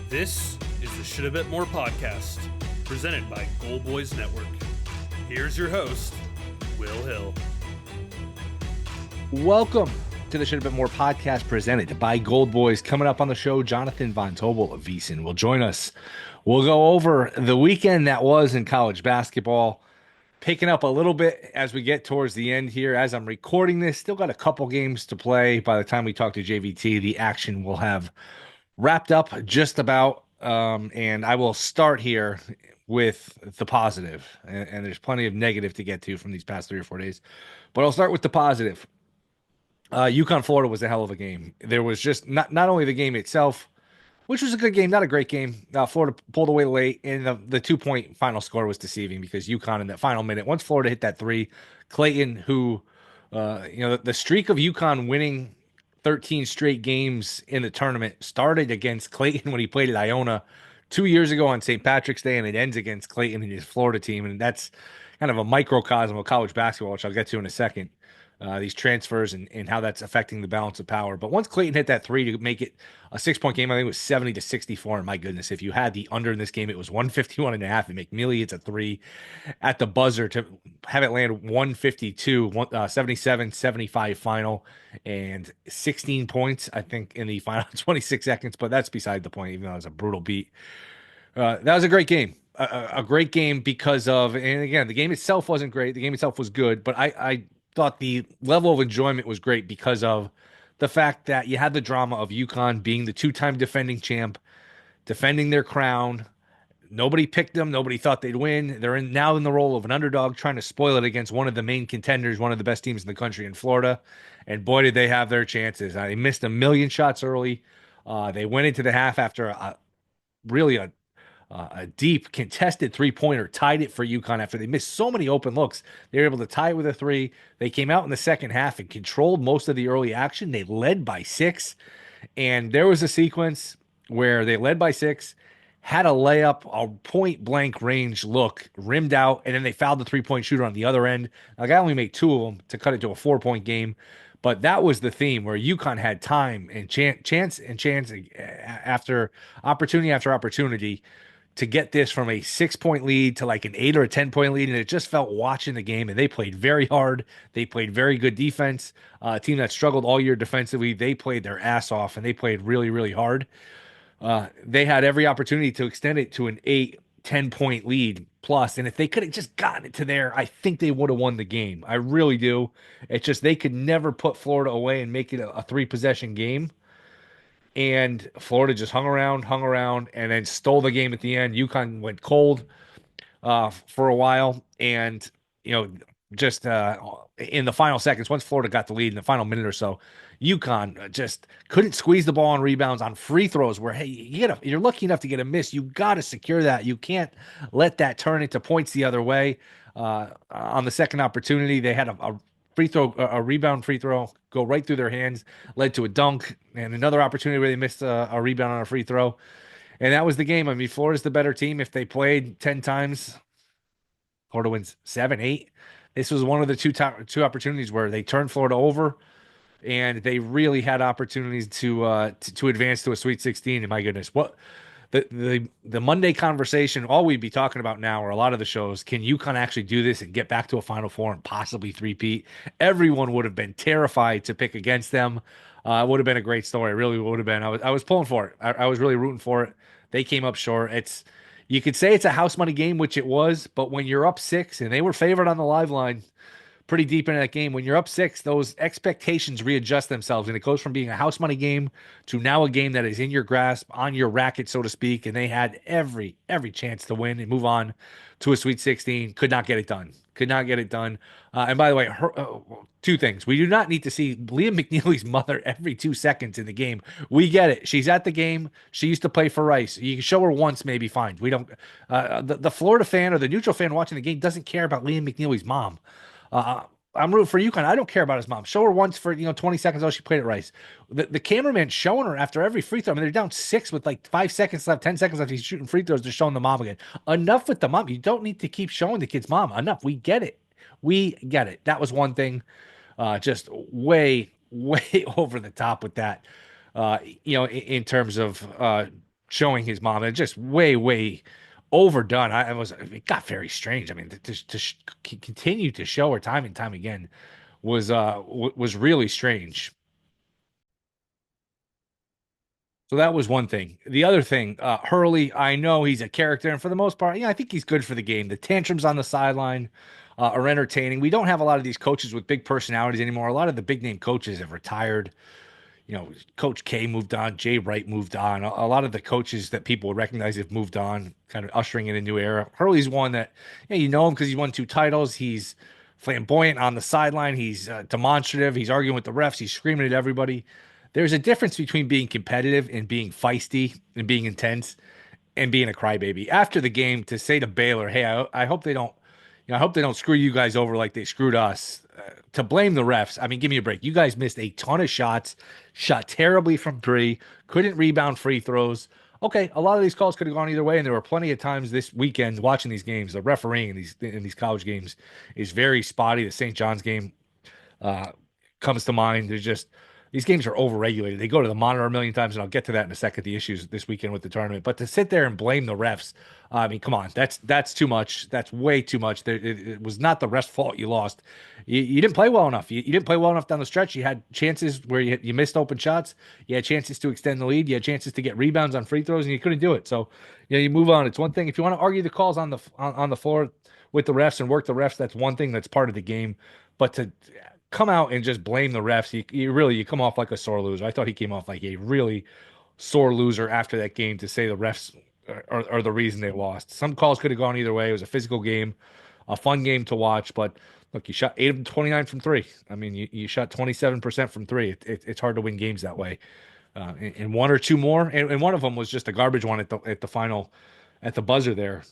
This is the Shoulda Bet More podcast, presented by Gold Boys Network. Here's your host, Will Hill. Welcome to the Shoulda Bet More podcast, presented by Gold Boys. Coming up on the show, Jonathan Von Tobel of VSiN will join us. We'll go over the weekend that was in college basketball, picking up a little bit as we get towards the end here. As I'm recording this, still got a couple games to play. By the time we talk to JVT, the action will have wrapped up just about, and I will start here with the positive, and there's plenty of negative to get to from these past 3 or 4 days, but I'll start with the positive. UConn Florida was a hell of a game. There was just not only the game itself, which was a good game, not a great game. Florida pulled away late, and the 2-point final score was deceiving because UConn in that final minute, once Florida hit that three, Clayton, who, the streak of UConn winning 13 straight games in the tournament started against Clayton when he played at Iona 2 years ago on St. Patrick's Day, and it ends against Clayton and his Florida team. And that's kind of a microcosm of college basketball, which I'll get to in a second. These transfers and how that's affecting the balance of power. But once Clayton hit that three to make it a 6-point game, I think it was 70-64. And my goodness, if you had the under in this game, it was 151.5. And McNeely hits a three at the buzzer to have it land 152, 77-75 final, and 16 points, I think, in the final 26 seconds. But that's beside the point, even though it was a brutal beat. That was a great game. A great game because of, and again, the game itself wasn't great. The game itself was good, but I thought the level of enjoyment was great because of the fact that you had the drama of UConn being the 2-time defending champ, defending their crown. Nobody picked them. Nobody thought they'd win. They're now in the role of an underdog, trying to spoil it against one of the main contenders, one of the best teams in the country in Florida. And boy, did they have their chances. They missed a million shots early. They went into the half after a deep contested three-pointer, tied it for UConn after they missed so many open looks. They were able to tie it with a three. They came out in the second half and controlled most of the early action. They led by 6, and there was a sequence where they led by 6, had a layup, a point-blank range look, rimmed out, and then they fouled the three-point shooter on the other end. Like, I only made 2 of them to cut it to a 4-point game, but that was the theme where UConn had time and chance after opportunity to get this from a 6-point lead to like an 8 or a 10-point lead. And it just felt, watching the game, and they played very hard. They played very good defense. A team that struggled all year defensively, they played their ass off, and they played really, really hard. They had every opportunity to extend it to an 8, 10-point lead plus. And if they could have just gotten it to there, I think they would have won the game. I really do. It's just they could never put Florida away and make it a 3-possession game. And Florida just hung around, and then stole the game at the end. UConn went cold for a while, and just in the final seconds, once Florida got the lead in the final minute or so, UConn just couldn't squeeze the ball on rebounds, on free throws. Where, hey, you're lucky enough to get a miss, you got to secure that. You can't let that turn into points the other way. On the second opportunity, they had a rebound free throw go right through their hands, led to a dunk, and another opportunity where they missed a rebound on a free throw. And that was the game. I mean, Florida's the better team. If they played 10 times, Florida wins 7, 8. This was one of the two opportunities where they turned Florida over, and they really had opportunities to advance to a Sweet 16. And my goodness, what the Monday conversation, all we'd be talking about now, or a lot of the shows, can UConn actually do this and get back to a Final Four and possibly three-peat? Everyone would have been terrified to pick against them. It would have been a great story. It really would have been. I was pulling for it. I was really rooting for it. They came up short. You could say it's a house money game, which it was, but when you're up 6, and they were favored on the live line pretty deep into that game, when you're up 6, those expectations readjust themselves, and it goes from being a house money game to now a game that is in your grasp, on your racket, so to speak. And they had every chance to win and move on to a Sweet 16. Could not get it done. And by the way, 2 things. We do not need to see Liam McNeely's mother every 2 seconds in the game. We get it. She's at the game. She used to play for Rice. You can show her once, maybe fine. We don't. The Florida fan or the neutral fan watching the game doesn't care about Liam McNeely's mom. I'm rooting for UConn. I don't care about his mom. Show her once for 20 seconds. Oh, she played at Rice. The cameraman showing her after every free throw. I mean, they're down 6 with like 5 seconds left, 10 seconds left. He's shooting free throws. They're showing the mom again. Enough with the mom. You don't need to keep showing the kid's mom. Enough. We get it. That was one thing. Just way over the top with that. In terms of showing his mom. And just way, way overdone. It got very strange. I mean, continue to show her time and time again was really strange. So that was one thing. The other thing, Hurley, I know he's a character, and for the most part, yeah, I think he's good for the game. The tantrums on the sideline are entertaining. We don't have a lot of these coaches with big personalities anymore. A lot of the big name coaches have retired. Coach K moved on, Jay Wright moved on. A lot of the coaches that people would recognize have moved on, kind of ushering in a new era. Hurley's one that, you know him because he's won 2 titles. He's flamboyant on the sideline. He's demonstrative. He's arguing with the refs. He's screaming at everybody. There's a difference between being competitive and being feisty and being intense and being a crybaby. After the game, to say to Baylor, "Hey, I hope they don't, I hope they don't screw you guys over like they screwed us." To blame the refs, I mean, give me a break. You guys missed a ton of shots, shot terribly from three, couldn't rebound free throws. Okay, a lot of these calls could have gone either way, and there were plenty of times this weekend watching these games. The refereeing in these college games is very spotty. The St. John's game uh, comes to mind. There's just these games are overregulated. They go to the monitor a million times, and I'll get to that in a second. The issues this weekend with the tournament, but to sit there and blame the refs, I mean, come on, that's too much. That's way too much. It was not the refs' fault you lost. You didn't play well enough. You didn't play well enough down the stretch. You had chances where you missed open shots. You had chances to extend the lead. You had chances to get rebounds on free throws, and you couldn't do it. So, you move on. It's one thing if you want to argue the calls on the floor with the refs and work the refs. That's one thing. That's part of the game. But to come out and just blame the refs, you come off like a sore loser. I thought he came off like a really sore loser after that game to say the refs are the reason they lost. Some calls could have gone either way. It was a physical game, a fun game to watch, but look, you shot 8 of 29 from three. I mean, you shot 27% from three. It's hard to win games that way. And one or two more, and one of them was just a garbage one at the final, at the buzzer there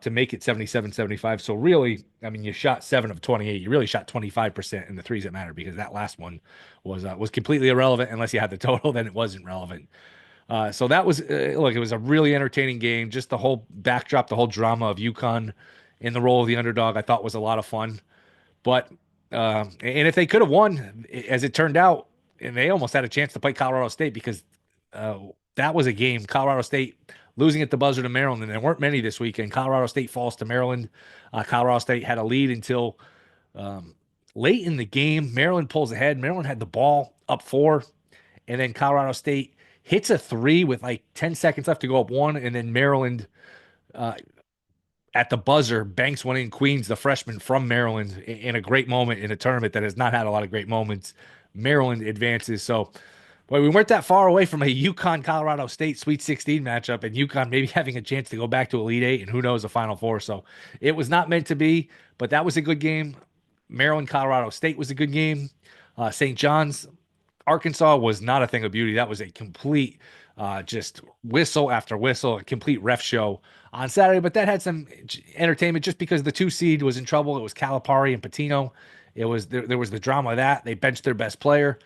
to make it 77-75. So really, I mean, you shot 7 of 28. You really shot 25% in the threes that matter because that last one was completely irrelevant unless you had the total. Then it wasn't relevant. So that was look, it was a really entertaining game. Just the whole backdrop, the whole drama of UConn in the role of the underdog, I thought was a lot of fun. But and if they could have won, as it turned out, and they almost had a chance to play Colorado State because uh, that was a game. Colorado State losing at the buzzer to Maryland, and there weren't many this weekend. Colorado State falls to Maryland. Colorado State had a lead until um, late in the game. Maryland pulls ahead. Maryland had the ball up four, and then Colorado State hits a three with like 10 seconds left to go up one, and then Maryland uh, at the buzzer banks one in. Queens, the freshman from Maryland, in a great moment in a tournament that has not had a lot of great moments. Maryland advances. So, boy, we weren't that far away from a UConn Colorado State Sweet 16 matchup, and UConn maybe having a chance to go back to Elite Eight, and who knows, the Final Four. So it was not meant to be, but that was a good game. Maryland Colorado State was a good game. St. John's Arkansas was not a thing of beauty. That was a complete just whistle after whistle, a complete ref show on Saturday. But that had some entertainment just because the 2 seed was in trouble. It was Calipari and Patino. It was there was the drama of that. They benched their best player.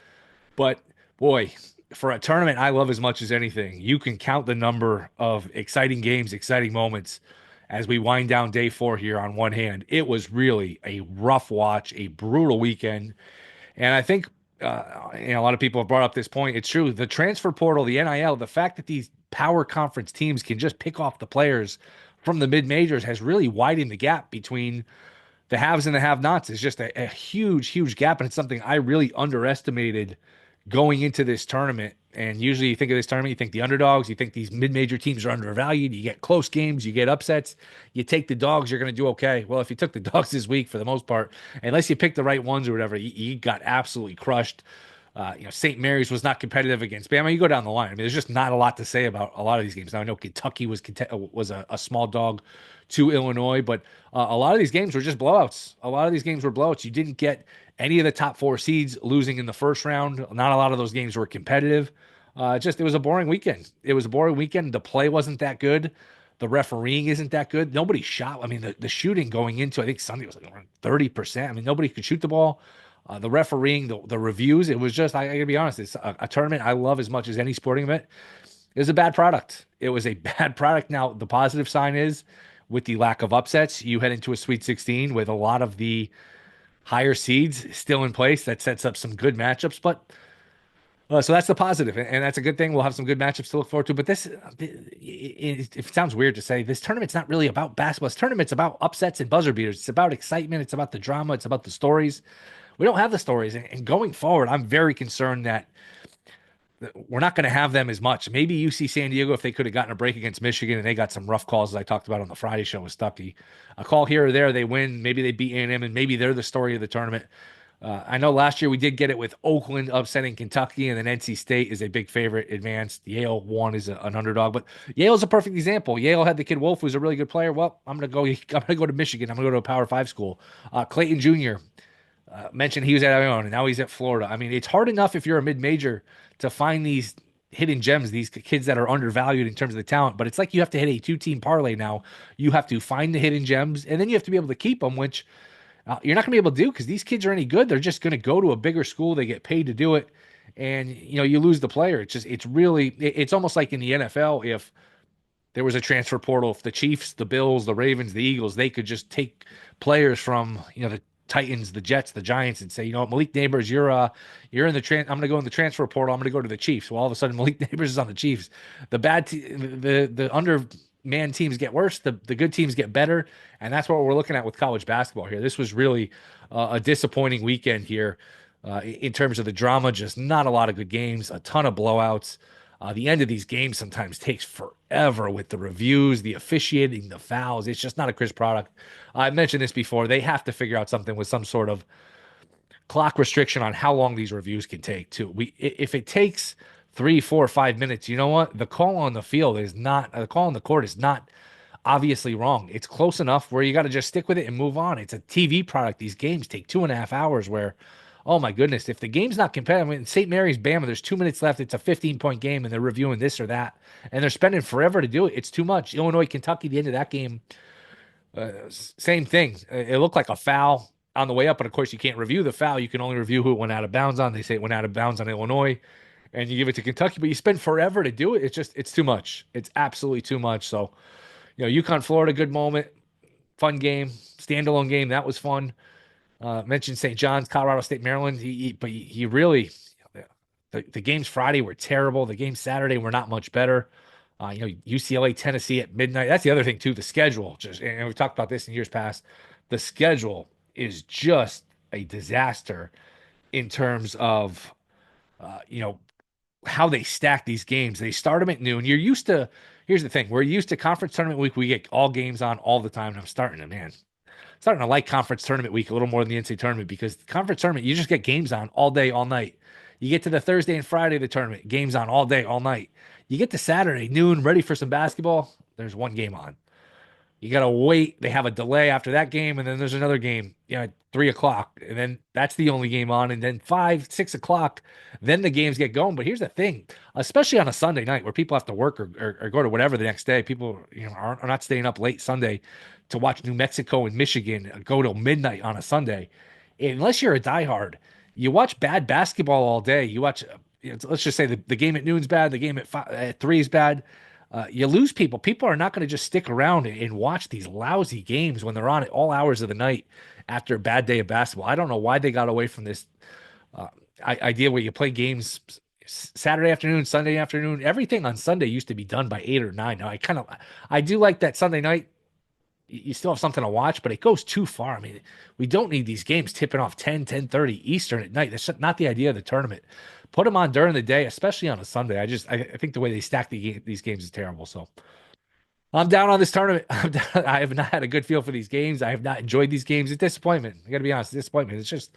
But boy, for a tournament I love as much as anything, you can count the number of exciting games, exciting moments as we wind down day 4 here on one hand. It was really a rough watch, a brutal weekend. And I think a lot of people have brought up this point. It's true. The transfer portal, the NIL, the fact that these power conference teams can just pick off the players from the mid majors has really widened the gap between the haves and the have-nots. It's just a huge, huge gap, and it's something I really underestimated going into this tournament. And usually you think of this tournament, you think the underdogs, you think these mid-major teams are undervalued, you get close games, you get upsets, you take the dogs, you're going to do okay. Well, if you took the dogs this week, for the most part, unless you pick the right ones or whatever, you got absolutely crushed. St. Mary's was not competitive against Bama. You go down the line. I mean, there's just not a lot to say about a lot of these games. Now, I know Kentucky was a small dog to Illinois, but a lot of these games were just blowouts. A lot of these games were blowouts. You didn't get any of the top 4 seeds losing in the first round. Not a lot of those games were competitive. It was a boring weekend. It was a boring weekend. The play wasn't that good. The refereeing isn't that good. Nobody shot. I mean, the shooting going into, I think Sunday was like around 30%. I mean, nobody could shoot the ball. The refereeing, the reviews, it was just, I gotta be honest, it's a tournament I love as much as any sporting event. It was a bad product. It was a bad product. Now, the positive sign is with the lack of upsets, you head into a Sweet 16 with a lot of the higher seeds still in place. That sets up some good matchups. But So that's the positive, and that's a good thing. We'll have some good matchups to look forward to. But it sounds weird to say this tournament's not really about basketball. This tournament's about upsets and buzzer beaters. It's about excitement. It's about the drama. It's about the stories. We don't have the stories, and going forward, I'm very concerned that we're not going to have them as much. Maybe UC San Diego, if they could have gotten a break against Michigan, and they got some rough calls, as I talked about on the Friday show with Stuckey. A call here or there, they win. Maybe they beat A&M, and maybe they're the story of the tournament. I know last year we did get it with Oakland upsetting Kentucky, and then NC State is a big favorite advanced. Yale won as an underdog, but Yale's a perfect example. Yale had the kid Wolf, who's a really good player. Well, I'm gonna go. I'm gonna go to Michigan. I'm gonna go to a Power Five school. Clayton Jr. Mentioned he was at Iona, and now he's at Florida. I mean, it's hard enough if you're a mid-major to find these hidden gems, these kids that are undervalued in terms of the talent. But it's like you have to hit a two-team parlay now. You have to find the hidden gems, and then you have to be able to keep them, which you're not going to be able to do because these kids are any good. They're just going to go to a bigger school. They get paid to do it, and you lose the player. It's almost like in the NFL if there was a transfer portal. If the Chiefs, the Bills, the Ravens, the Eagles, they could just take players from the Titans, the Jets, the Giants, and say, Malik Neighbors, you're in the I'm going to go in the transfer portal. I'm going to go to the Chiefs. Well, all of a sudden, Malik Neighbors is on the Chiefs. The undermanned teams get worse. The good teams get better, and that's what we're looking at with college basketball here. This was really a disappointing weekend here in terms of the drama. Just not a lot of good games, a ton of blowouts. The end of these games sometimes takes forever with the reviews, the officiating, the fouls. It's just not a crisp product. I mentioned this before. They have to figure out something with some sort of clock restriction on how long these reviews can take, too. If it takes 3, 4, 5 minutes, you know what? The call on the field is not, the call on the court is not obviously wrong. It's close enough where you got to just stick with it and move on. It's a TV product. These games take 2.5 hours where, oh my goodness, if the game's not competitive, I mean, St. Mary's Bama, there's 2 minutes left. It's a 15-point game, and they're reviewing this or that, and they're spending forever to do it. It's too much. Illinois, Kentucky, the end of that game, same thing. It looked like a foul on the way up, but of course you can't review the foul. You can only review who it went out of bounds on. They say it went out of bounds on Illinois, and you give it to Kentucky, but you spend forever to do it. It's too much. It's absolutely too much. So, UConn, Florida, good moment, fun game, standalone game. That was fun. Mentioned St. John's, Colorado State, Maryland. But he really, the games Friday were terrible. The games Saturday were not much better. UCLA, Tennessee at midnight. That's the other thing too. The schedule, and we've talked about this in years past. The schedule is just a disaster in terms of, how they stack these games. They start them at noon. You're used to. Here's the thing: we're used to conference tournament week. We get all games on all the time, and I'm starting to like conference tournament week a little more than the NCAA tournament because conference tournament, you just get games on all day, all night. You get to the Thursday and Friday of the tournament, games on all day, all night. You get to Saturday, noon, ready for some basketball, there's one game on. You got to wait. They have a delay after that game, and then there's another game, at 3 o'clock, and then that's the only game on, and then 5, 6 o'clock, then the games get going. But here's the thing, especially on a Sunday night where people have to work or go to whatever the next day, people are not staying up late Sunday to watch New Mexico and Michigan go till midnight on a Sunday. Unless you're a diehard, you watch bad basketball all day. You watch, let's just say the game at noon's bad, the game at 3 is bad. You lose people. People are not going to just stick around and watch these lousy games when they're on at all hours of the night after a bad day of basketball. I don't know why they got away from this idea where you play games Saturday afternoon, Sunday afternoon. Everything on Sunday used to be done by 8 or 9. Now I do like that Sunday night. You still have something to watch, but it goes too far. I mean, we don't need these games tipping off 10:30 Eastern at night. That's not the idea of the tournament. Put them on during the day, especially on a Sunday. I think the way they stack these games is terrible. So I'm down on this tournament. I have not had a good feel for these games. I have not enjoyed these games. It's disappointment. I got to be honest, disappointment. It's just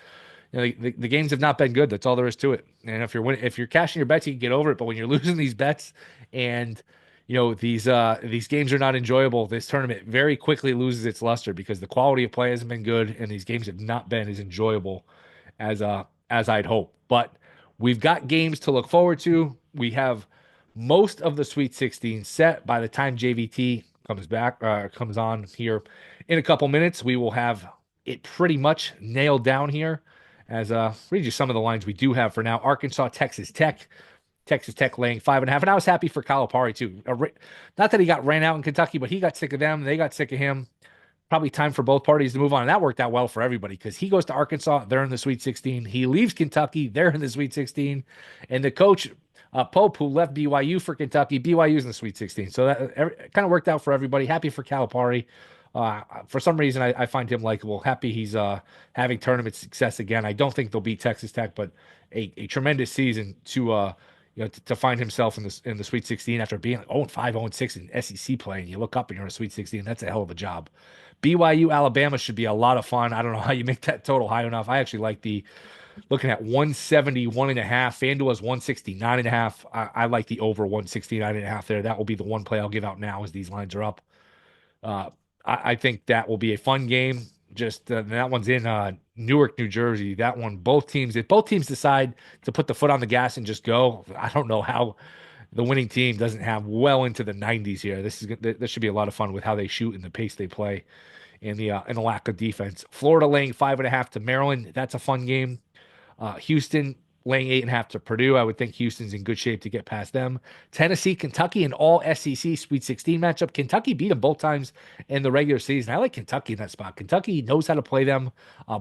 the games have not been good. That's all there is to it. And if you're cashing your bets, you can get over it. But when you're losing these bets and these games are not enjoyable, this tournament very quickly loses its luster because the quality of play hasn't been good and these games have not been as enjoyable as I'd hope. But we've got games to look forward to. We have most of the Sweet 16 set by the time JVT comes on here in a couple minutes. We will have it pretty much nailed down here. As read you some of the lines we do have for now. Arkansas, Texas Tech laying 5.5. And I was happy for Calipari too. Not that he got ran out in Kentucky, but he got sick of them. They got sick of him. probably time for both parties to move on. And that worked out well for everybody because he goes to Arkansas, they're in the Sweet 16. He leaves Kentucky, they're in the Sweet 16. And the coach, Pope, who left BYU for Kentucky, BYU's in the Sweet 16. So that kind of worked out for everybody. Happy for Calipari. For some reason, I find him likable. Happy he's having tournament success again. I don't think they'll beat Texas Tech, but a tremendous season to find himself in the Sweet 16 after being like 0-5, 0-6 in SEC play, and you look up and you're in a Sweet 16. That's a hell of a job. BYU Alabama should be a lot of fun. I don't know how you make that total high enough. I actually like the looking at 171.5. FanDuel has 169.5. I like the over 169.5 there. That will be the one play I'll give out now as these lines are up. Uh, I think that will be a fun game. Just that one's in Newark, New Jersey. That one, if both teams decide to put the foot on the gas and just go, I don't know how the winning team doesn't have well into the 90s here. This should be a lot of fun with how they shoot and the pace they play and the lack of defense. Florida laying 5.5 to Maryland. That's a fun game. Houston laying 8.5 to Purdue. I would think Houston's in good shape to get past them. Tennessee, Kentucky, an all SEC Sweet 16 matchup. Kentucky beat them both times in the regular season. I like Kentucky in that spot. Kentucky knows how to play them.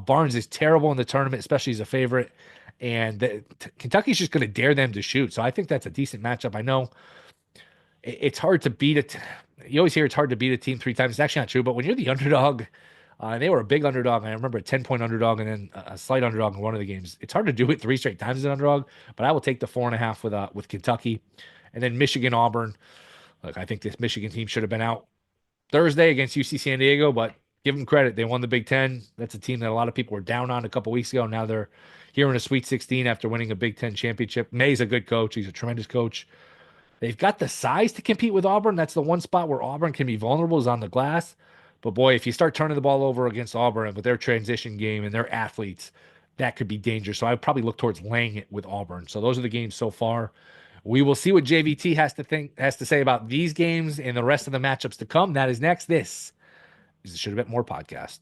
Barnes is terrible in the tournament, especially as a favorite. And Kentucky's just going to dare them to shoot. So I think that's a decent matchup. I know it's hard to beat it. You always hear it's hard to beat a team 3 times. It's actually not true. But when you're the underdog, they were a big underdog. I remember a 10-point underdog and then a slight underdog in one of the games. It's hard to do it 3 straight times as an underdog, but I will take the 4.5 with Kentucky. And then Michigan, Auburn. Look, I think this Michigan team should have been out Thursday against UC San Diego, but give them credit. They won the Big Ten. That's a team that a lot of people were down on a couple weeks ago. Now they're here in a Sweet 16 after winning a Big Ten championship. May's a good coach. He's a tremendous coach. They've got the size to compete with Auburn. That's the one spot where Auburn can be vulnerable is on the glass. But boy, if you start turning the ball over against Auburn with their transition game and their athletes, that could be dangerous. So I would probably look towards laying it with Auburn. So those are the games so far. We will see what JVT has to say about these games and the rest of the matchups to come. That is next. This is the Shoulda Bet More podcast.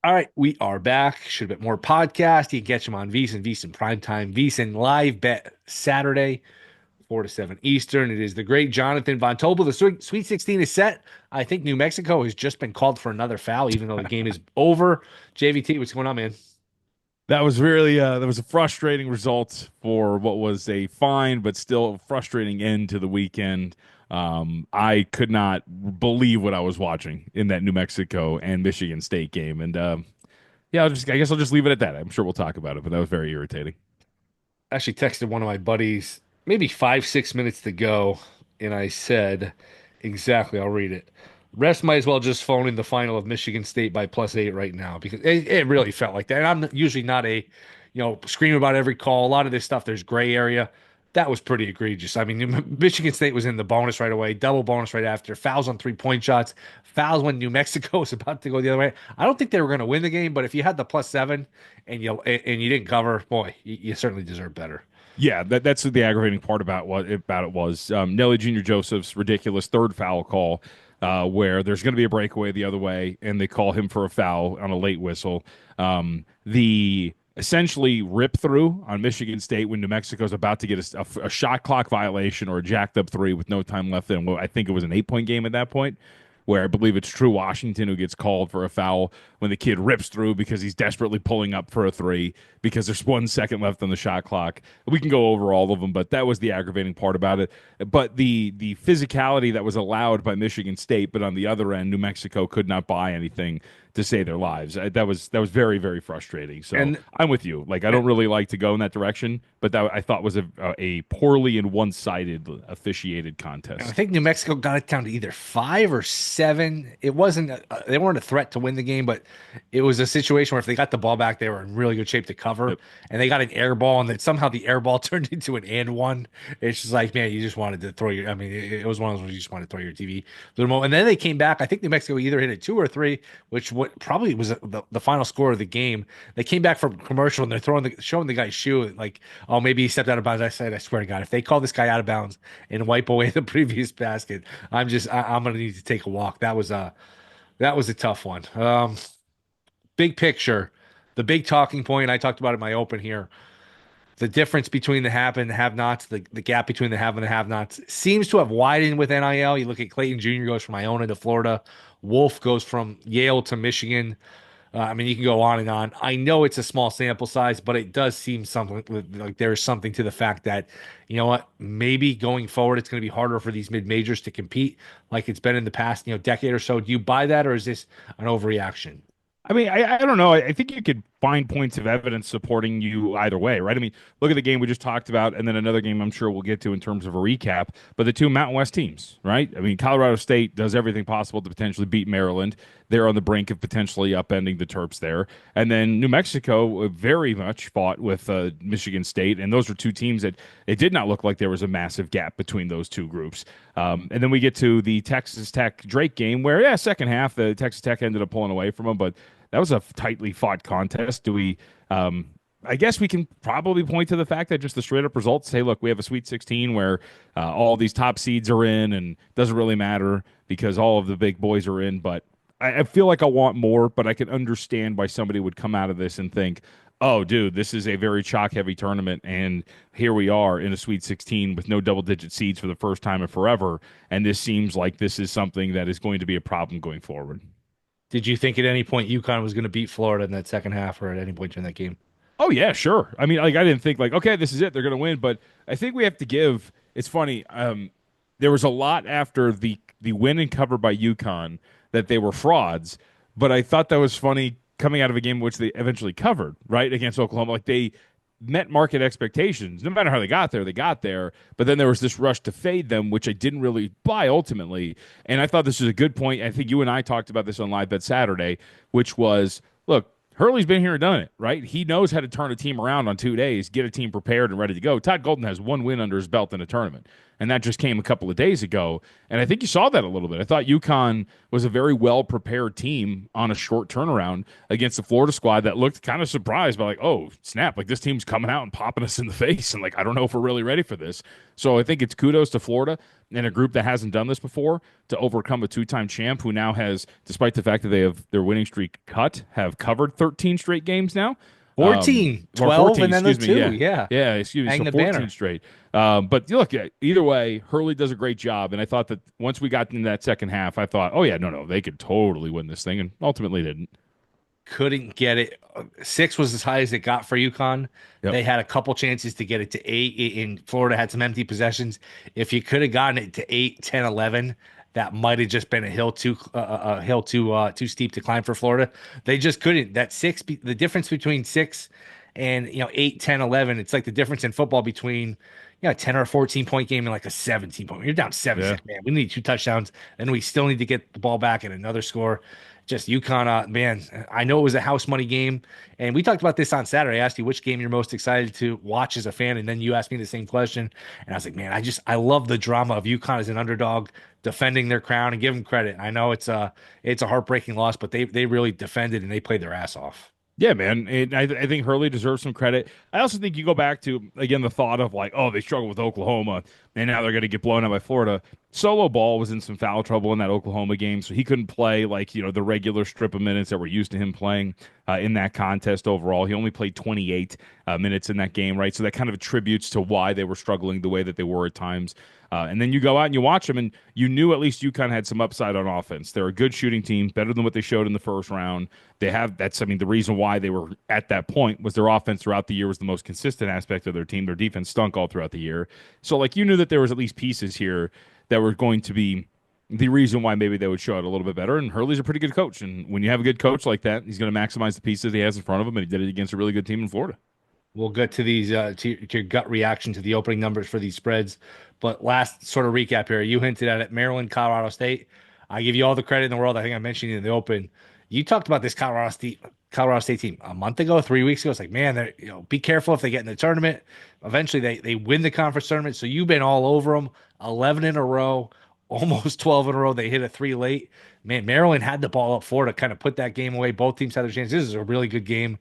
All right, we are back. Shoulda Bet More podcast. You can catch them on VSiN Primetime, VSiN Live Bet Saturday, 4 to 7 Eastern. It is the great Jonathan Von Tobel. The Sweet 16 is set. I think New Mexico has just been called for another foul, even though the game is over. JVT, what's going on, man? That was really that was a frustrating result for what was a fine but still frustrating end to the weekend. I could not believe what I was watching in that New Mexico and Michigan State game, and yeah, I guess I'll just leave it at that. I'm sure we'll talk about it, but that was very irritating. Actually texted one of my buddies maybe 5, 6 minutes to go, and I said exactly. I'll read it. Rest might as well just phone in the final of Michigan State by +8 right now because it really felt like that. And I'm usually not scream about every call. A lot of this stuff, there's gray area. That was pretty egregious. I mean, Michigan State was in the bonus right away, double bonus right after, fouls on 3-point shots, fouls when New Mexico was about to go the other way. I don't think they were going to win the game, but if you had the +7 and you didn't cover, boy, you certainly deserve better. Yeah, that's the aggravating part about it was Nelly Jr. Joseph's ridiculous third foul call, where there's going to be a breakaway the other way, and they call him for a foul on a late whistle. The essentially rip through on Michigan State when New Mexico's about to get a shot clock violation or a jacked up 3 with no time left in. Well, I think it was an 8-point game at that point, where I believe it's True Washington who gets called for a foul when the kid rips through because he's desperately pulling up for a 3 because there's 1 second left on the shot clock. We can go over all of them, but that was the aggravating part about it. But the physicality that was allowed by Michigan State, but on the other end, New Mexico could not buy anything to save their lives. That was very, very frustrating. So and, I'm with you. Like, I don't really like to go in that direction, but that I thought was a poorly and one-sided officiated contest. I think New Mexico got it down to either 5 or 7. It wasn't they weren't a threat to win the game, but it was a situation where if they got the ball back, they were in really good shape to cover. Yep. And they got an air ball, and then somehow the air ball turned into an and one. It's just like, man, you just wanted to throw your. I mean, it was one of those where you just wanted to throw your TV. And then they came back. I think New Mexico either hit a 2 or 3, which probably was the final score of the game. They came back from commercial and they're showing the guy's shoe like, oh, maybe he stepped out of bounds. I said, I swear to God, if they call this guy out of bounds and wipe away the previous basket, I'm gonna need to take a walk. That was a tough one. Big picture, the big talking point I talked about in my open here. the difference between the have and the have-nots, the gap between the have and the have-nots seems to have widened with NIL. You look at Clayton Jr. goes from Iona to Florida. Wolf goes from Yale to Michigan. I mean, you can go on and on. I know it's a small sample size, but it does seem something like there's something to the fact that, you know what, maybe going forward, it's going to be harder for these mid-majors to compete like it's been in the past, decade or so. Do you buy that, or is this an overreaction? I mean, I don't know. I think you could find points of evidence supporting you either way, right? I mean, look at the game we just talked about, and then another game I'm sure we'll get to in terms of a recap. But the two Mountain West teams, right? I mean, Colorado State does everything possible to potentially beat Maryland. They're on the brink of potentially upending the Terps there. And then New Mexico very much fought with Michigan State, and those were two teams that it did not look like there was a massive gap between those two groups. And then we get to the Texas Tech Drake game where, yeah, second half, the Texas Tech ended up pulling away from them, but that was a tightly fought contest. Do we? I guess we can probably point to the fact that just the straight up results say, look, we have a Sweet 16 where all these top seeds are in, and it doesn't really matter because all of the big boys are in. But I feel like I want more, but I can understand why somebody would come out of this and think, oh, dude, this is a very chalk heavy tournament, and here we are in a Sweet 16 with no double digit seeds for the first time in forever, and this seems like this is something that is going to be a problem going forward. Did you think at any point UConn was going to beat Florida in that second half, or at any point during that game? Oh yeah, sure. I mean, like I didn't think like, okay, this is it, they're going to win, but I think we have to give. It's funny. There was a lot after the win and cover by UConn that they were frauds, but I thought that was funny coming out of a game in which they eventually covered right against Oklahoma. Like they met market expectations. No matter how they got there. But then there was this rush to fade them, which I didn't really buy ultimately. And I thought this was a good point. I think you and I talked about this on Live Bet Saturday, which was, look, Hurley's been here and done it, right? He knows how to turn a team around on 2 days, get a team prepared and ready to go. Todd Golden has one win under his belt in a tournament, and that just came a couple of days ago. And I think you saw that a little bit. I thought UConn was a very well-prepared team on a short turnaround against the Florida squad that looked kind of surprised by like, oh, snap, like this team's coming out and popping us in the face, and like I don't know if we're really ready for this. So I think it's kudos to Florida and a group that hasn't done this before to overcome a two-time champ who now has, despite the fact that they have their winning streak cut, have covered 13 straight games now. 14, 12, 14, and then the excuse me, two. Yeah, excuse me. Hang So the 14 banner. straight. But look, either way, Hurley does a great job. And I thought that once we got into that second half, I thought, oh, yeah, no, they could totally win this thing. And ultimately didn't. Couldn't get it. 6 was as high as it got for UConn. Yep. They had a couple chances to get it to 8. In Florida had some empty possessions. If you could have gotten it to 8, 10, 11, that might have just been a hill too steep to climb for Florida. They just couldn't. That 6, the difference between 6 and 8, 10, 11, it's like the difference in football between a 10 or a 14-point game and like a 17-point. You're down 7, Yeah. man. We need 2 touchdowns, and we still need to get the ball back and another score. Just UConn, man, I know it was a house money game, and we talked about this on Saturday. I asked you which game you're most excited to watch as a fan, and then you asked me the same question, and I was like, man, I love the drama of UConn as an underdog defending their crown, and give them credit. I know it's a heartbreaking loss, but they really defended and they played their ass off. Yeah, man. And I think Hurley deserves some credit. I also think you go back to, again, the thought of like, oh, they struggled with Oklahoma, and now they're going to get blown out by Florida. Solo Ball was in some foul trouble in that Oklahoma game, so he couldn't play like, the regular strip of minutes that we're used to him playing in that contest overall. He only played 28 minutes in that game, right? So that kind of attributes to why they were struggling the way that they were at times. And then you go out and you watch them, and you knew at least UConn had some upside on offense. They're a good shooting team, better than what they showed in the first round. The reason why they were at that point was their offense throughout the year was the most consistent aspect of their team. Their defense stunk all throughout the year. So, like, you knew that there was at least pieces here that were going to be the reason why maybe they would show it a little bit better. And Hurley's a pretty good coach. And when you have a good coach like that, he's going to maximize the pieces he has in front of him, and he did it against a really good team in Florida. We'll get to these to your gut reaction to the opening numbers for these spreads. But last sort of recap here, you hinted at it, Maryland, Colorado State. I give you all the credit in the world. I think I mentioned it in the open. You talked about this Colorado State team a month ago, 3 weeks ago. It's like, man, be careful if they get in the tournament. Eventually, they win the conference tournament. So you've been all over them, 11 in a row, almost 12 in a row. They hit a 3 late. Man, Maryland had the ball up 4 to kind of put that game away. Both teams had their chance. This is a really good game.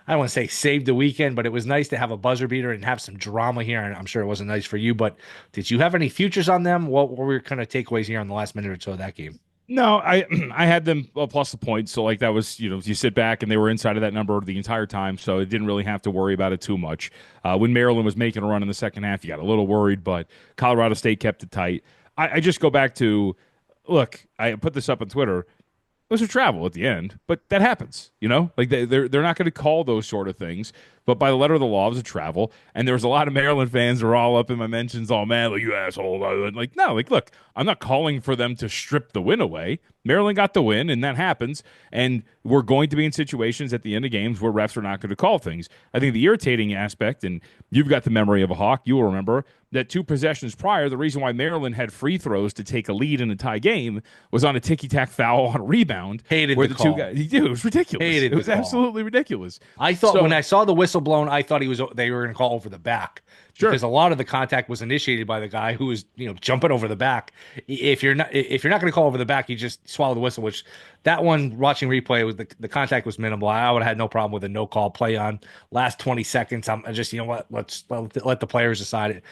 I don't want to say saved the weekend, but it was nice to have a buzzer beater and have some drama here. And I'm sure it wasn't nice for you, but did you have any futures on them? What were your kind of takeaways here on the last minute or so of that game? No, I I had them plus the points, so like that was you sit back and they were inside of that number the entire time, so it didn't really have to worry about it too much. When Maryland was making a run in the second half, you got a little worried, but Colorado State kept it tight. I just go back to look. I put this up on Twitter. It was a travel at the end, but that happens, Like they're not going to call those sort of things, but by the letter of the law, it was a travel. And there was a lot of Maryland fans who were all up in my mentions, all man, like you asshole. Like no, like look, I'm not calling for them to strip the win away. Maryland got the win, and that happens. And we're going to be in situations at the end of games where refs are not going to call things. I think the irritating aspect, and you've got the memory of a hawk, you will remember that 2 possessions prior, the reason why Maryland had free throws to take a lead in a tie game was on a ticky-tack foul on a rebound. Hated where the the two call. guys, it was ridiculous. Hated It was the call. absolutely ridiculous. I thought So- when I saw the whistle blown, I thought they were going to call over the back Sure. because a lot of the contact was initiated by the guy who was jumping over the back. If you're not going to call over the back, you just swallow the whistle. Which that one watching replay was the contact was minimal. I would have had no problem with a no call play on last 20 seconds. I'm just let's let the players decide it.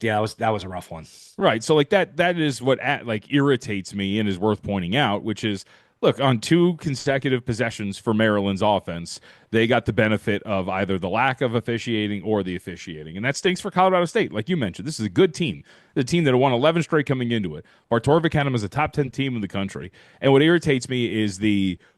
Yeah, that was a rough one. Right. So like that is what like irritates me and is worth pointing out, which is look, on 2 consecutive possessions for Maryland's offense, they got the benefit of either the lack of officiating or the officiating. And that stinks for Colorado State. Like you mentioned, this is a good team. The team that had won 11 straight coming into it. Bartorvik had them as a top 10 team in the country. And what irritates me is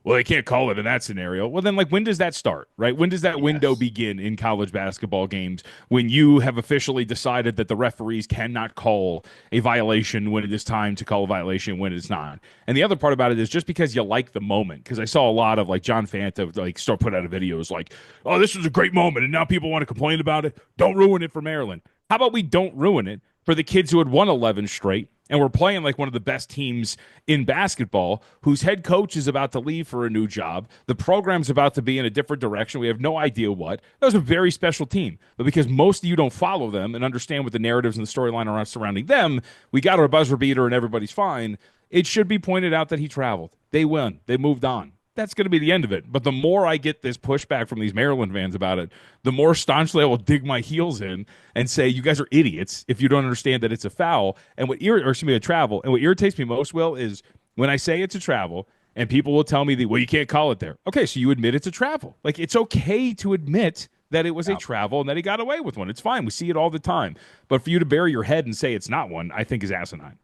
well, they can't call it in that scenario. Well, then, like, when does that start, right? When does that window begin in college basketball games when you have officially decided that the referees cannot call a violation when it is time to call a violation when it's not? And the other part about it is just because you like the moment, because I saw a lot of, like, John Fanta, like, start put out of videos like, oh, this was a great moment, and now people want to complain about it. Don't ruin it for Maryland. How about we don't ruin it for the kids who had won 11 straight and we're playing like one of the best teams in basketball, whose head coach is about to leave for a new job. The program's about to be in a different direction. We have no idea what. That was a very special team. But because most of you don't follow them and understand what the narratives and the storyline are surrounding them, we got our buzzer beater and everybody's fine. It should be pointed out that he traveled. They won. They moved on. That's going to be the end of it. But the more I get this pushback from these Maryland fans about it, the more staunchly I will dig my heels in and say, you guys are idiots if you don't understand that it's a foul and a travel. And what irritates me most, Will, is when I say it's a travel and people will tell me, well, you can't call it there. Okay, so you admit it's a travel. Like, it's okay to admit that it was a travel and that he got away with one. It's fine. We see it all the time. But for you to bury your head and say it's not one, I think is asinine.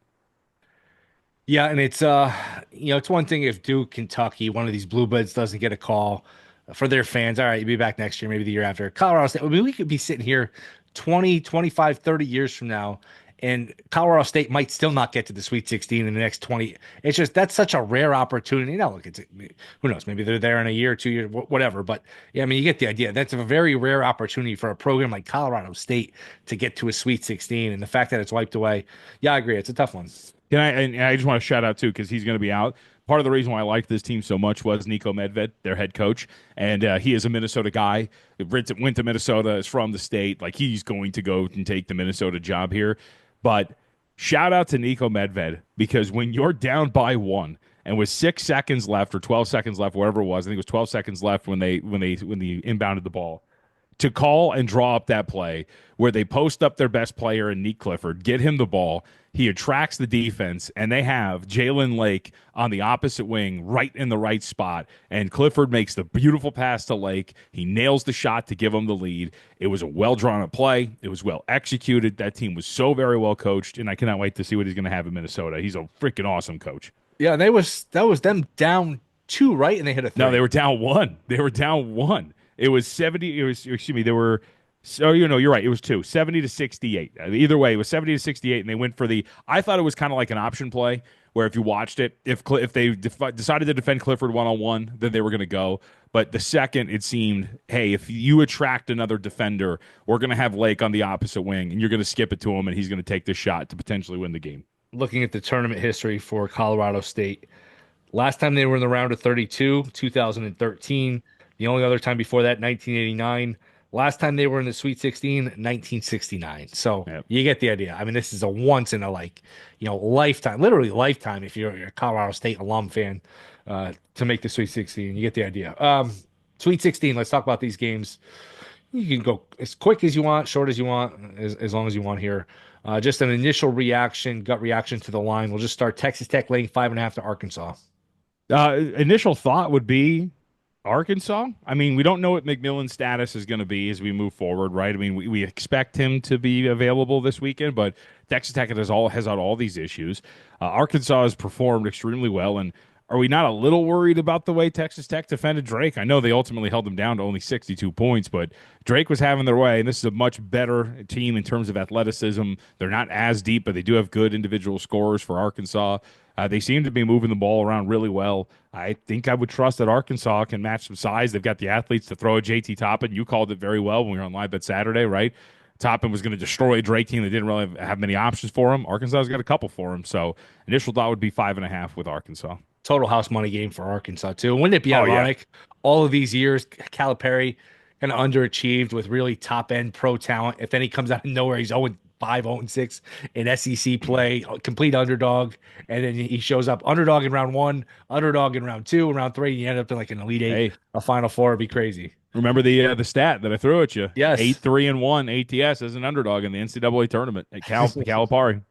Yeah, and it's it's one thing if Duke, Kentucky, one of these Bluebloods doesn't get a call for their fans. All right, you'll be back next year, maybe the year after. Colorado State, I mean, we could be sitting here 20, 25, 30 years from now, and Colorado State might still not get to the Sweet 16 in the next 20. It's just that's such a rare opportunity. Now, look, who knows? Maybe they're there in a year, 2 years, whatever. But yeah, I mean, you get the idea. That's a very rare opportunity for a program like Colorado State to get to a Sweet 16, and the fact that it's wiped away. Yeah, I agree. It's a tough one. And I just want to shout out, too, because he's going to be out. Part of the reason why I liked this team so much was Nico Medved, their head coach, and he is a Minnesota guy. Went to Minnesota, is from the state. Like, he's going to go and take the Minnesota job here. But shout out to Nico Medved, because when you're down by one and with 6 seconds left or 12 seconds left, whatever it was, I think it was 12 seconds left when they inbounded the ball, to call and draw up that play where they post up their best player in Nick Clifford, get him the ball, he attracts the defense, and they have Jalen Lake on the opposite wing right in the right spot, and Clifford makes the beautiful pass to Lake. He nails the shot to give him the lead. It was a well-drawn-up play. It was well executed. That team was so very well coached, and I cannot wait to see what he's going to have in Minnesota. He's a freaking awesome coach. Yeah, and that was them down 2, right? And they hit a 3. No, they were down 1. They were down 1. It was 70. It was, excuse me, they were. So, you're right. It was 2, 70 to 68. Either way, it was 70 to 68, and they went for I thought it was kind of like an option play where if you watched it, if they decided to defend Clifford one-on-one, then they were going to go. But the second it seemed, hey, if you attract another defender, we're going to have Lake on the opposite wing, and you're going to skip it to him, and he's going to take the shot to potentially win the game. Looking at the tournament history for Colorado State, last time they were in the round of 32, 2013. The only other time before that, 1989. Last time they were in the Sweet 16, 1969. So yep. You get the idea. I mean, this is a once in a lifetime, literally lifetime. If you're a Colorado State alum fan, to make the Sweet 16, you get the idea. Sweet 16. Let's talk about these games. You can go as quick as you want, short as you want, as long as you want here. Just an initial reaction, gut reaction to the line. We'll just start Texas Tech laying 5.5 to Arkansas. Initial thought would be Arkansas. I mean, we don't know what McMillan's status is going to be as we move forward, right? I mean, we expect him to be available this weekend, but Texas Tech has had all these issues. Arkansas has performed extremely well, and are we not a little worried about the way Texas Tech defended Drake? I know they ultimately held them down to only 62 points, but Drake was having their way, and this is a much better team in terms of athleticism. They're not as deep, but they do have good individual scorers for Arkansas. They seem to be moving the ball around really well. I think I would trust that Arkansas can match some size. They've got the athletes to throw at JT Toppin. You called it very well when we were on Live Bet Saturday, right? Toppin was going to destroy a Drake team that didn't really have many options for him. Arkansas's got a couple for him. So initial thought would be 5.5 with Arkansas. Total house money game for Arkansas, too. Wouldn't it be ironic? Yeah. All of these years, Calipari kind of underachieved with really top-end pro talent. If then he comes out of nowhere, he's 0-5, 0-6 in SEC play, complete underdog, and then he shows up underdog in round 1, underdog in round 2, and round 3, and you end up in like an Elite 8, a Final Four. It'd be crazy. Remember the stat that I threw at you? Yes. 8-3-1 ATS as an underdog in the NCAA tournament at Calipari.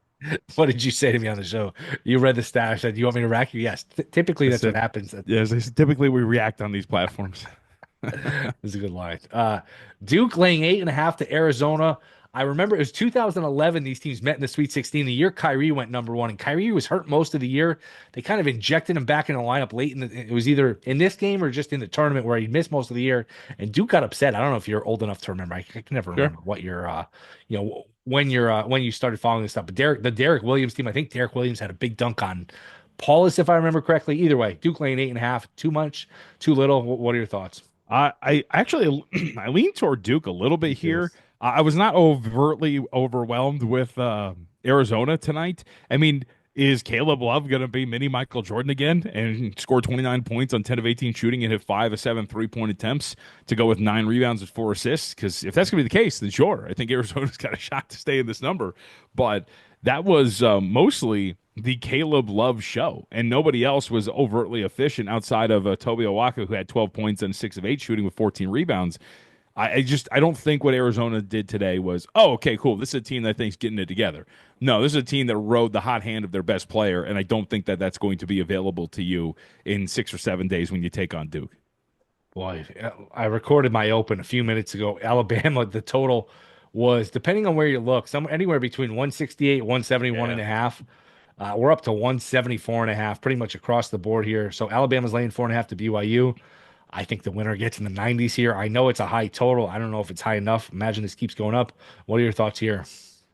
What did you say to me on the show? You read the stat. I said, "You want me to rack you?" Yes. Typically, that's what happens. Yes. Typically, we react on these platforms. This is a good line. Duke laying 8.5 to Arizona. I remember it was 2011. These teams met in the Sweet 16. The year Kyrie went #1, and Kyrie was hurt most of the year. They kind of injected him back in the lineup late it was either in this game or just in the tournament where he missed most of the year. And Duke got upset. I don't know if you're old enough to remember. I can never remember what your when you started following this stuff. But the Derek Williams team, I think Derek Williams had a big dunk on Paulus, if I remember correctly. Either way, Duke laying 8.5. Too much, too little. What are your thoughts? I actually I lean toward Duke a little bit here. I was not overtly overwhelmed with Arizona tonight. I mean, is Caleb Love going to be mini Michael Jordan again and score 29 points on 10 of 18 shooting and hit 5 of 7 3-point attempts to go with 9 rebounds and 4 assists? Because if that's going to be the case, then sure, I think Arizona's got a shot to stay in this number. But that was mostly the Caleb Love show, and nobody else was overtly efficient outside of Toby Owaka, who had 12 points and 6 of 8 shooting with 14 rebounds. I don't think what Arizona did today was, oh, okay, cool. This is a team that I think is getting it together. No, this is a team that rode the hot hand of their best player, and I don't think that that's going to be available to you in 6 or 7 days when you take on Duke. Boy, I recorded my open a few minutes ago. Alabama, the total was, depending on where you look, anywhere between 168, 171 and a half. We're up to 174 and a half, pretty much across the board here. So Alabama's laying 4.5 to BYU. I think the winner gets in the 90s here. I know it's a high total. I don't know if it's high enough. Imagine this keeps going up. What are your thoughts here?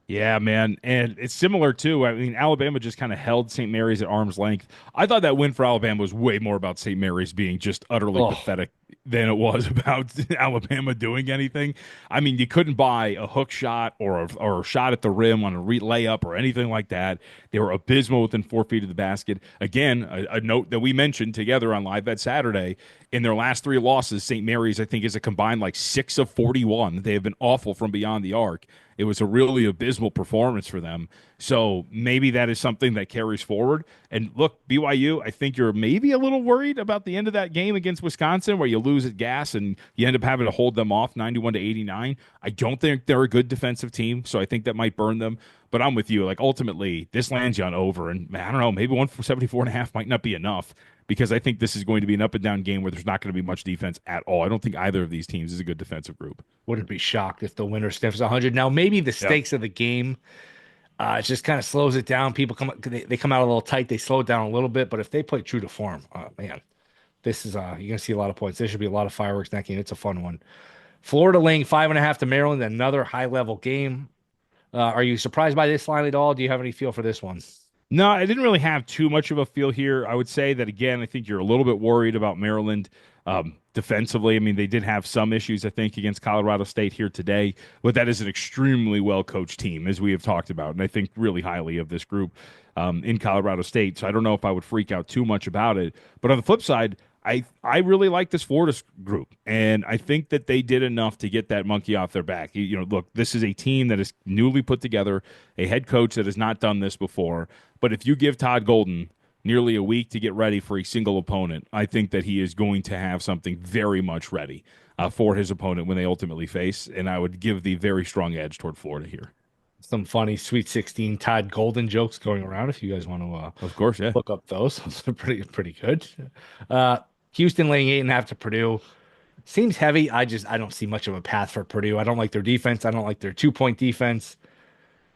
Yeah, man. And it's similar, too. I mean, Alabama just kind of held St. Mary's at arm's length. I thought that win for Alabama was way more about St. Mary's being just utterly pathetic than it was about Alabama doing anything. I mean, you couldn't buy a hook shot or a shot at the rim on a layup or anything like that. They were abysmal within 4 feet of the basket. Again, a note that we mentioned together on Live Bet Saturday, in their last 3 losses, St. Mary's, I think, is a combined like 6 of 41. They have been awful from beyond the arc. It was a really abysmal performance for them. So maybe that is something that carries forward. And look, BYU, I think you're maybe a little worried about the end of that game against Wisconsin where you lose at gas and you end up having to hold them off 91 to 89. I don't think they're a good defensive team, so I think that might burn them. But I'm with you. Like, ultimately, this lands you on over. And I don't know, maybe 174.5 might not be enough because I think this is going to be an up-and-down game where there's not going to be much defense at all. I don't think either of these teams is a good defensive group. Wouldn't be shocked if the winner sniffs 100. Now, maybe the stakes of the game it just kind of slows it down. People they come out a little tight. They slow it down a little bit. But if they play true to form, man, this is you're going to see a lot of points. There should be a lot of fireworks in that game. It's a fun one. Florida laying 5.5 to Maryland, another high-level game. Are you surprised by this line at all? Do you have any feel for this one? No, I didn't really have too much of a feel here. I would say that, again, I think you're a little bit worried about Maryland defensively. I mean, they did have some issues, I think, against Colorado State here today, but that is an extremely well-coached team, as we have talked about, and I think really highly of this group in Colorado State. So I don't know if I would freak out too much about it. But on the flip side, I really like this Florida group, and I think that they did enough to get that monkey off their back. You know, look, this is a team that is newly put together, a head coach that has not done this before. But if you give Todd Golden nearly a week to get ready for a single opponent, I think that he is going to have something very much ready for his opponent when they ultimately face, and I would give the very strong edge toward Florida here. Some funny Sweet 16 Todd Golden jokes going around if you guys want to Of course, yeah. look up those. Those are pretty good. Uh, Houston laying 8.5 to Purdue seems heavy. I don't see much of a path for Purdue. I don't like their defense. I don't like their 2-point defense.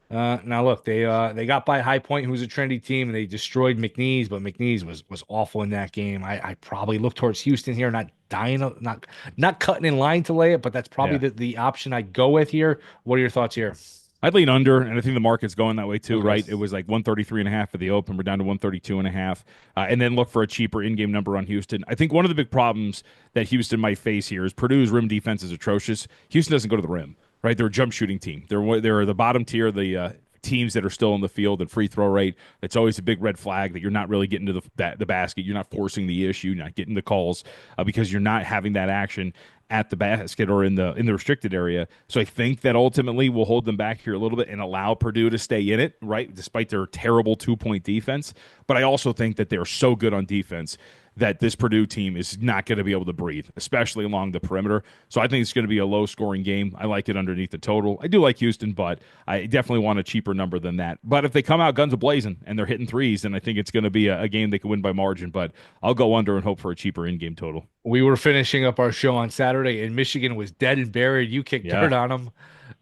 Now look, they got by High Point, who's a trendy team, and they destroyed McNeese, but McNeese was awful in that game. I probably look towards Houston here, not cutting in line to lay it, but that's probably Yeah. the option I go with here. What are your thoughts here? I'd lean under, and I think the market's going that way too, Okay. right? It was like 133.5 for the open. We're down to 132.5. And then look for a cheaper in-game number on Houston. I think one of the big problems that Houston might face here is Purdue's rim defense is atrocious. Houston doesn't go to the rim, right? They're a jump shooting team. They're the bottom tier, the teams that are still in the field and free throw rate. It's always a big red flag that you're not really getting to the basket. You're not forcing the issue. You're not getting the calls because you're not having that action at the basket or in the restricted area. So I think that ultimately will hold them back here a little bit and allow Purdue to stay in it, right? Despite their terrible 2-point defense. But I also think that they're so good on defense that this Purdue team is not going to be able to breathe, especially along the perimeter. So I think it's going to be a low-scoring game. I like it underneath the total. I do like Houston, but I definitely want a cheaper number than that. But if they come out guns a-blazing and they're hitting threes, then I think it's going to be a game they can win by margin. But I'll go under and hope for a cheaper in-game total. We were finishing up our show on Saturday, and Michigan was dead and buried. You kicked dirt on them.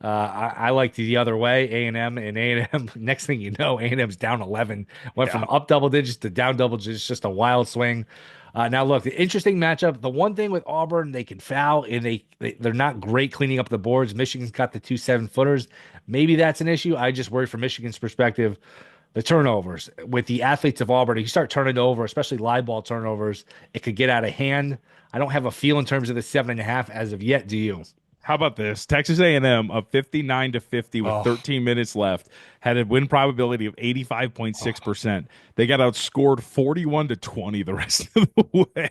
I liked the other way, A&M and A&M. Next thing you know, A&M's down 11. Went from up double digits to down double digits, just a wild swing. Now, look, the interesting matchup. The one thing with Auburn, they can foul, and they're not great cleaning up the boards. Michigan's got the 2 7-footers. Maybe that's an issue. I just worry from Michigan's perspective. The turnovers with the athletes of Auburn, you start turning over, especially live ball turnovers, it could get out of hand. I don't have a feel in terms of the 7.5 as of yet. Do you? How about this? Texas A&M up 59-50 with 13 minutes left had a win probability of 85.6%. They got outscored 41-20 the rest of the way.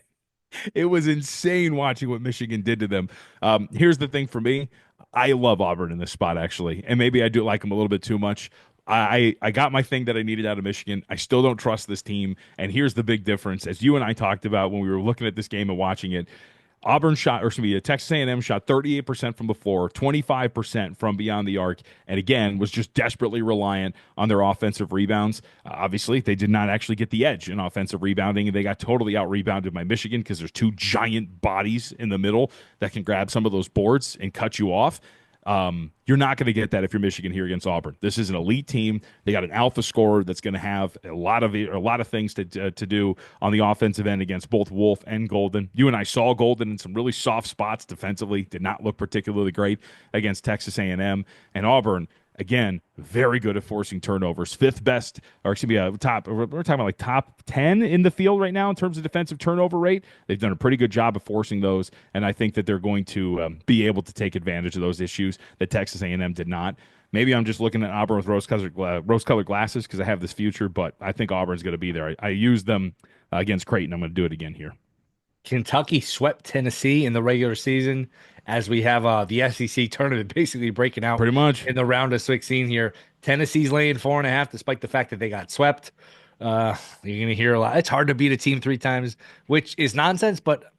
It was insane watching what Michigan did to them. Here's the thing for me. I love Auburn in this spot, actually, and maybe I do like them a little bit too much. I got my thing that I needed out of Michigan. I still don't trust this team, and here's the big difference. As you and I talked about when we were looking at this game and watching it, Texas A&M shot 38% from the floor, 25% from beyond the arc, and again was just desperately reliant on their offensive rebounds. Obviously, they did not actually get the edge in offensive rebounding, and they got totally out-rebounded by Michigan because there's 2 giant bodies in the middle that can grab some of those boards and cut you off. You're not going to get that if you're Michigan here against Auburn. This is an elite team. They got an alpha scorer that's going to have a lot of things to do on the offensive end against both Wolf and Golden. You and I saw Golden in some really soft spots defensively. Did not look particularly great against Texas A&M and Auburn. Again, very good at forcing turnovers. 5th best, or excuse me, top. We're talking about like top 10 in the field right now in terms of defensive turnover rate. They've done a pretty good job of forcing those, and I think that they're going to be able to take advantage of those issues that Texas A&M did not. Maybe I'm just looking at Auburn with rose-colored glasses because I have this future, but I think Auburn's going to be there. I used them against Creighton. I'm going to do it again here. Kentucky swept Tennessee in the regular season as we have the SEC tournament basically breaking out Pretty much in the round of 16 here. Tennessee's laying 4.5 despite the fact that they got swept. You're going to hear a lot. It's hard to beat a team 3 times, which is nonsense, but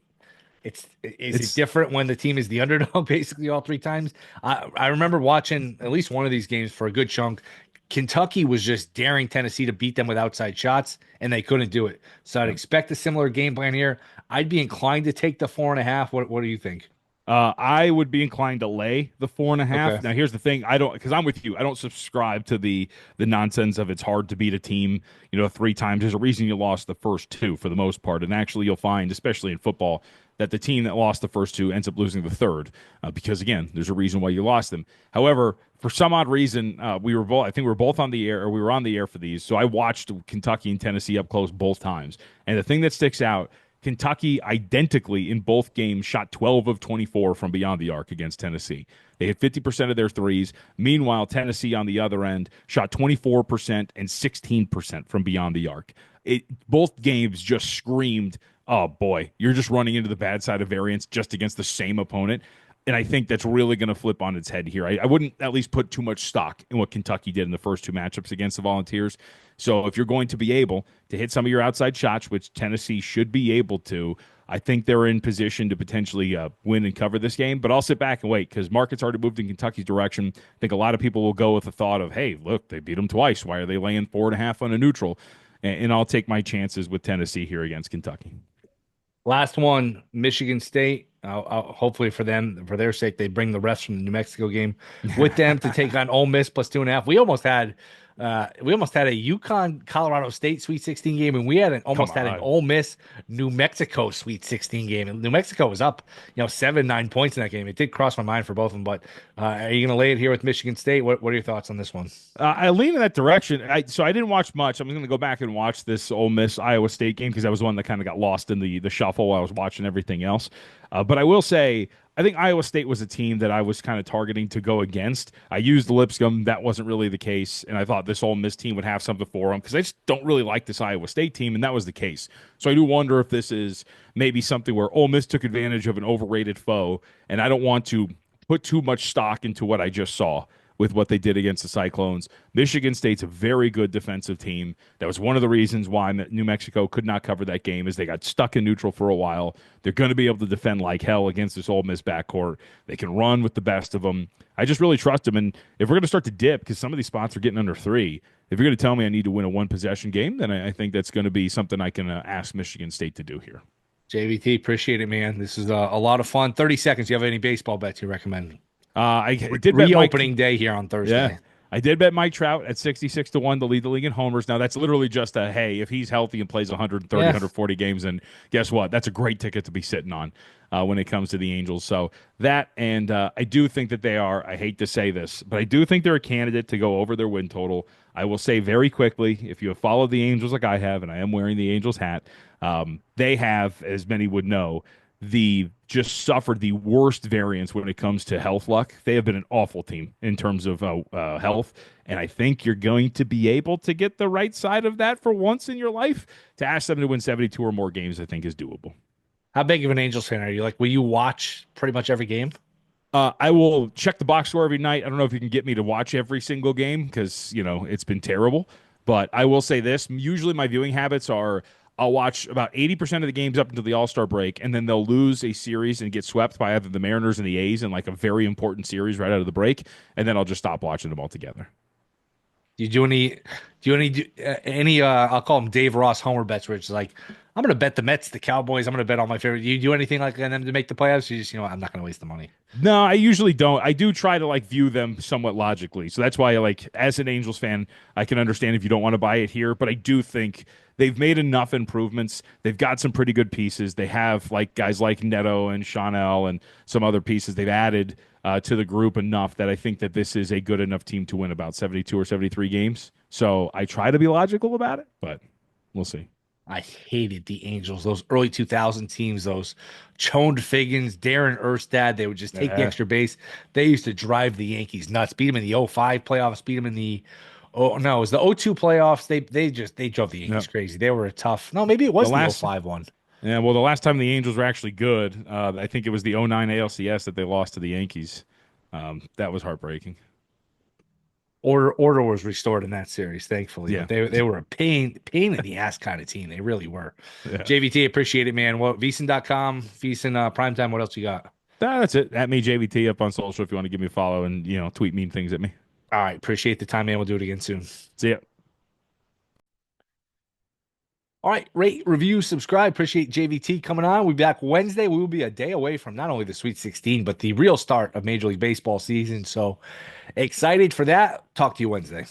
is it different when the team is the underdog basically all 3 times? I remember watching at least one of these games for a good chunk. Kentucky was just daring Tennessee to beat them with outside shots, and they couldn't do it. So I'd expect a similar game plan here. I'd be inclined to take the 4.5. What do you think? I would be inclined to lay the 4.5. Okay. Now, here's the thing: because I'm with you. I don't subscribe to the nonsense of it's hard to beat a team, 3 times. There's a reason you lost the first 2 for the most part, and actually, you'll find, especially in football, that the team that lost the first 2 ends up losing the third, because again, there's a reason why you lost them. However, for some odd reason, we were both. I think we were both on the air, or we were on the air for these. So I watched Kentucky and Tennessee up close both times, and the thing that sticks out. Kentucky identically in both games shot 12 of 24 from beyond the arc against Tennessee. They hit 50% of their threes. Meanwhile, Tennessee on the other end shot 24% and 16% from beyond the arc. Both games just screamed, oh boy, you're just running into the bad side of variance just against the same opponent. And I think that's really going to flip on its head here. I wouldn't at least put too much stock in what Kentucky did in the first two matchups against the Volunteers. So if you're going to be able to hit some of your outside shots, which Tennessee should be able to, I think they're in position to potentially win and cover this game. But I'll sit back and wait because market's already moved in Kentucky's direction. I think a lot of people will go with the thought of, hey, look, they beat them twice. Why are they laying 4.5 on a neutral? And I'll take my chances with Tennessee here against Kentucky. Last one, Michigan State. Hopefully for them, for their sake, they bring the rest from the New Mexico game with them to take on Ole Miss plus 2.5. We almost had a UConn Colorado State Sweet 16 game, and we had almost had an Ole Miss New Mexico Sweet 16 game. And New Mexico was up, 7-9 points in that game. It did cross my mind for both of them. But are you going to lay it here with Michigan State? What are your thoughts on this one? I lean in that direction. So I didn't watch much. I'm going to go back and watch this Ole Miss Iowa State game because that was one that kind of got lost in the shuffle while I was watching everything else. But I will say, I think Iowa State was a team that I was kind of targeting to go against. I used Lipscomb. That wasn't really the case. And I thought this Ole Miss team would have something for them because I just don't really like this Iowa State team. And that was the case. So I do wonder if this is maybe something where Ole Miss took advantage of an overrated foe. And I don't want to put too much stock into what I just saw with what they did against the Cyclones. Michigan State's a very good defensive team. That was one of the reasons why New Mexico could not cover that game is they got stuck in neutral for a while. They're going to be able to defend like hell against this Ole Miss backcourt. They can run with the best of them. I just really trust them. And if we're going to start to dip, because some of these spots are getting under 3, if you're going to tell me I need to win a one-possession game, then I think that's going to be something I can ask Michigan State to do here. JVT, appreciate it, man. This is a lot of fun. 30 seconds. You have any baseball bets you recommend? I did bet reopening day here on Thursday. Yeah, I did bet Mike Trout at 66-1 to lead the league in homers. Now that's literally just a hey, if he's healthy and plays 130, 140 games, then guess what? That's a great ticket to be sitting on when it comes to the Angels. So that, and I do think that they are. I hate to say this, but I do think they're a candidate to go over their win total. I will say very quickly, if you have followed the Angels like I have, and I am wearing the Angels hat, they have, as many would know, just suffered the worst variance when it comes to health luck. They have been an awful team in terms of health, and I think you're going to be able to get the right side of that for once in your life. To ask them to win 72 or more games, I think is doable. How big of an Angels fan are you? Will you watch pretty much every game? I will check the box score every night. I don't know if you can get me to watch every single game because, it's been terrible. But I will say this. Usually my viewing habits are I'll watch about 80% of the games up until the All-Star break, and then they'll lose a series and get swept by either the Mariners and the A's in a very important series right out of the break, and then I'll just stop watching them altogether. Do you do any I'll call them Dave Ross homer bets where it's like, I'm going to bet the Mets, the Cowboys, I'm going to bet all my favorite. Do you do anything like them to make the playoffs? You just, I'm not going to waste the money. No, I usually don't. I do try to view them somewhat logically. So that's why as an Angels fan, I can understand if you don't want to buy it here, but I do think they've made enough improvements. They've got some pretty good pieces. They have guys like Neto and Chanel and some other pieces they've added to the group enough that I think that this is a good enough team to win about 72 or 73 games. So I try to be logical about it, but we'll see. I hated the Angels, those early 2000 teams, those Choned Figgins, Darren Erstad. They would just take the extra base. They used to drive the Yankees nuts. Beat them in the 05 playoffs. Beat them in the it was the 02 playoffs. They drove the Yankees crazy. They were a tough. No, maybe it was the 05 one. Yeah, well, the last time the Angels were actually good, I think it was the 09 ALCS that they lost to the Yankees. That was heartbreaking. Order was restored in that series, thankfully. Yeah. They were a pain in the ass kind of team. They really were. Yeah. JVT, appreciate it, man. Well, VSiN.com, VSiN Primetime. What else you got? That's it. At me, JVT, up on social if you want to give me a follow and tweet mean things at me. All right, appreciate the time, man. We'll do it again soon. See ya. All right, rate, review, subscribe. Appreciate JVT coming on. We'll be back Wednesday. We will be a day away from not only the Sweet 16, but the real start of Major League Baseball season. So excited for that. Talk to you Wednesday.